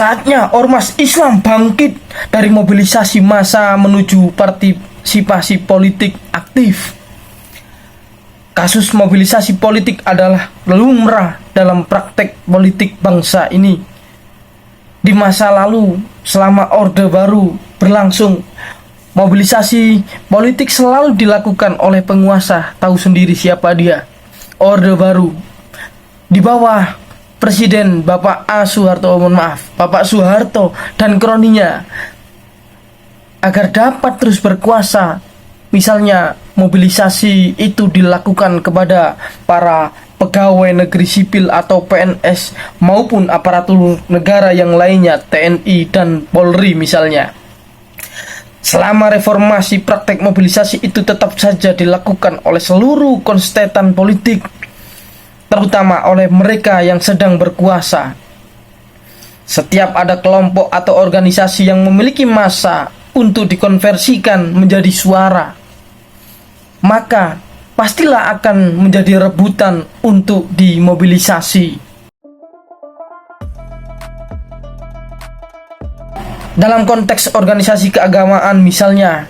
Saatnya ormas Islam bangkit dari mobilisasi massa menuju partisipasi politik aktif. Kasus mobilisasi politik adalah lumrah dalam praktek politik bangsa ini. Di masa lalu, selama Orde Baru berlangsung, mobilisasi politik selalu dilakukan oleh penguasa, tahu sendiri siapa dia, Orde Baru. Di bawah Presiden Bapak Bapak Soeharto dan kroninya, agar dapat terus berkuasa. Misalnya mobilisasi itu dilakukan kepada para pegawai negeri sipil atau PNS maupun aparatur negara yang lainnya, TNI dan Polri misalnya. Selama reformasi, praktek mobilisasi itu tetap saja dilakukan oleh seluruh konstituen politik, terutama oleh mereka yang sedang berkuasa. Setiap ada kelompok atau organisasi yang memiliki massa untuk dikonversikan menjadi suara, maka pastilah akan menjadi rebutan untuk dimobilisasi. Dalam konteks organisasi keagamaan misalnya,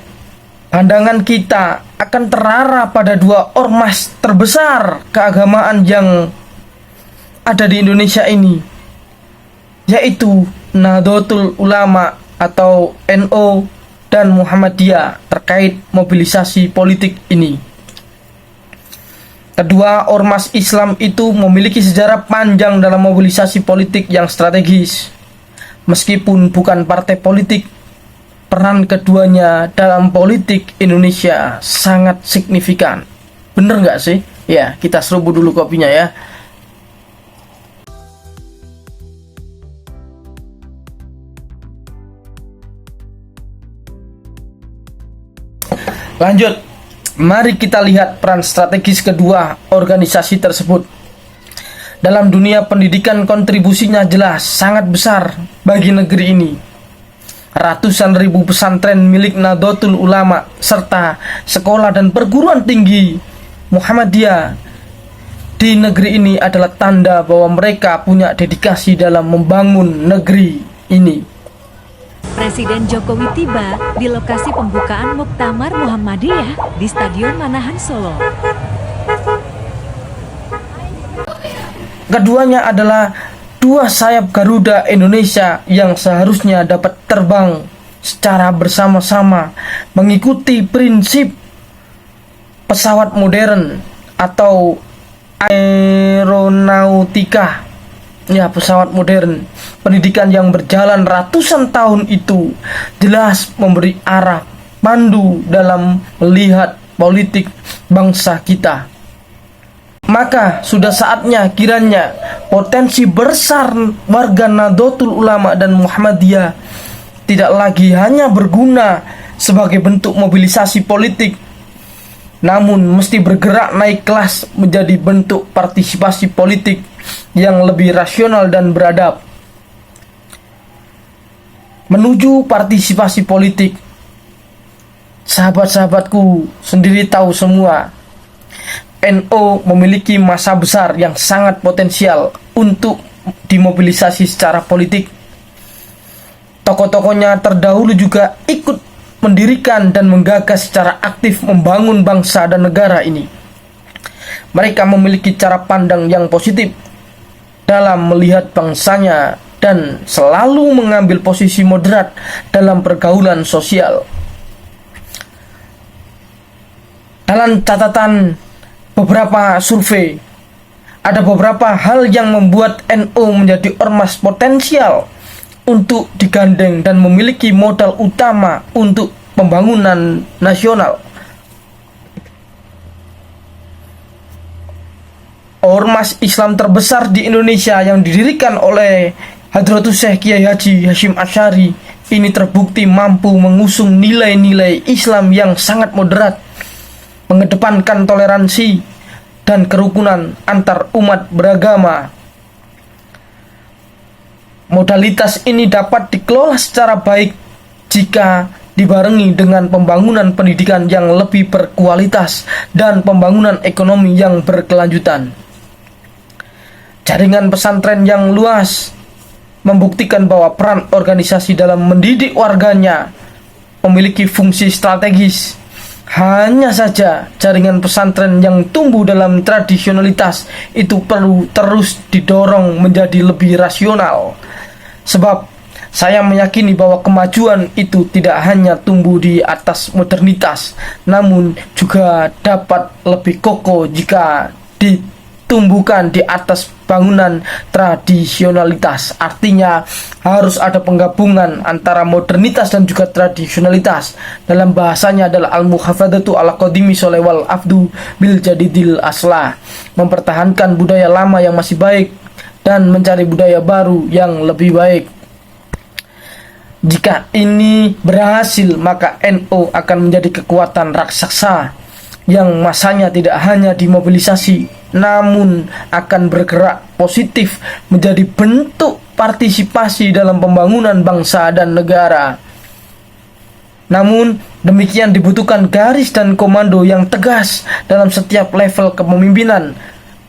pandangan kita akan terarah pada dua ormas terbesar keagamaan yang ada di Indonesia ini, yaitu Nahdlatul Ulama atau NU dan Muhammadiyah terkait mobilisasi politik ini. Kedua ormas Islam itu memiliki sejarah panjang dalam mobilisasi politik yang strategis. Meskipun bukan partai politik, peran keduanya dalam politik Indonesia sangat signifikan. Bener nggak sih? Ya, kita serbu dulu kopinya ya. Lanjut, mari kita lihat peran strategis kedua organisasi tersebut. Dalam dunia pendidikan kontribusinya jelas sangat besar bagi negeri ini. Ratusan ribu pesantren milik Nahdlatul Ulama serta sekolah dan perguruan tinggi Muhammadiyah di negeri ini adalah tanda bahwa mereka punya dedikasi dalam membangun negeri ini. Presiden Jokowi tiba di lokasi pembukaan Muktamar Muhammadiyah di Stadion Manahan Solo. Keduanya adalah dua sayap Garuda Indonesia yang seharusnya dapat terbang secara bersama-sama mengikuti prinsip pesawat modern atau aeronautika. Ya, pesawat modern. Pendidikan yang berjalan ratusan tahun itu jelas memberi arah pandu dalam melihat politik bangsa kita. Maka sudah saatnya kiranya potensi besar warga Nahdlatul Ulama dan Muhammadiyah tidak lagi hanya berguna sebagai bentuk mobilisasi politik, namun mesti bergerak naik kelas menjadi bentuk partisipasi politik yang lebih rasional dan beradab. Menuju partisipasi politik, sahabat-sahabatku sendiri tahu semua, NU memiliki massa besar yang sangat potensial untuk dimobilisasi secara politik. Tokoh-tokohnya terdahulu juga ikut mendirikan dan menggagas secara aktif membangun bangsa dan negara ini. Mereka memiliki cara pandang yang positif dalam melihat bangsanya dan selalu mengambil posisi moderat dalam pergaulan sosial. Dalam catatan beberapa survei, ada beberapa hal yang membuat NU menjadi ormas potensial untuk digandeng dan memiliki modal utama untuk pembangunan nasional. Ormas Islam terbesar di Indonesia yang didirikan oleh Hadratus Syekh Kiai Haji Hasyim Asy'ari ini terbukti mampu mengusung nilai-nilai Islam yang sangat moderat, mengedepankan toleransi dan kerukunan antar umat beragama. Modalitas ini dapat dikelola secara baik jika dibarengi dengan pembangunan pendidikan yang lebih berkualitas dan pembangunan ekonomi yang berkelanjutan. Jaringan pesantren yang luas membuktikan bahwa peran organisasi dalam mendidik warganya memiliki fungsi strategis. Hanya saja jaringan pesantren yang tumbuh dalam tradisionalitas itu perlu terus didorong menjadi lebih rasional. Sebab saya meyakini bahwa kemajuan itu tidak hanya tumbuh di atas modernitas, namun juga dapat lebih kokoh jika ditumbuhkan di atas bangunan tradisionalitas. Artinya harus ada penggabungan antara modernitas dan juga tradisionalitas. Dalam bahasanya adalah al-muhafadzatu ala qadimi soleh wal afdu bil jadidil aslah, mempertahankan budaya lama yang masih baik dan mencari budaya baru yang lebih baik. Jika ini berhasil, maka NU akan menjadi kekuatan raksasa yang masanya tidak hanya dimobilisasi, namun akan bergerak positif menjadi bentuk partisipasi dalam pembangunan bangsa dan negara. Namun demikian dibutuhkan garis dan komando yang tegas dalam setiap level kepemimpinan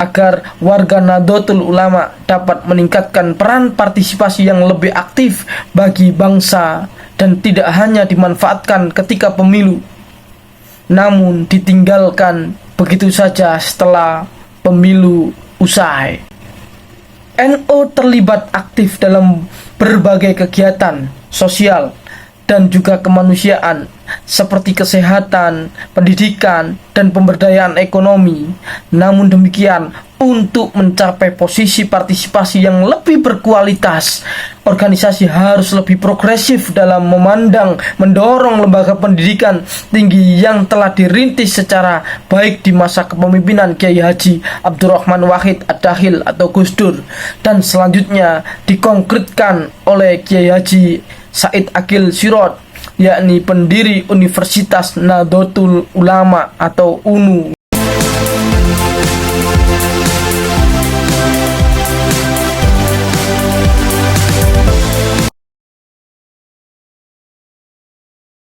agar warga Nahdlatul Ulama dapat meningkatkan peran partisipasi yang lebih aktif bagi bangsa dan tidak hanya dimanfaatkan ketika pemilu, namun ditinggalkan begitu saja setelah pemilu usai. NU terlibat aktif dalam berbagai kegiatan sosial dan juga kemanusiaan seperti kesehatan, pendidikan, dan pemberdayaan ekonomi. Namun demikian, untuk mencapai posisi partisipasi yang lebih berkualitas, organisasi harus lebih progresif dalam mendorong lembaga pendidikan tinggi yang telah dirintis secara baik di masa kepemimpinan Kiai Haji Abdurrahman Wahid Ad-Dakhil atau Gus Dur, dan selanjutnya dikonkretkan oleh Kiai Haji Said Akil Sirot, yakni pendiri Universitas Nahdlatul Ulama atau UNU.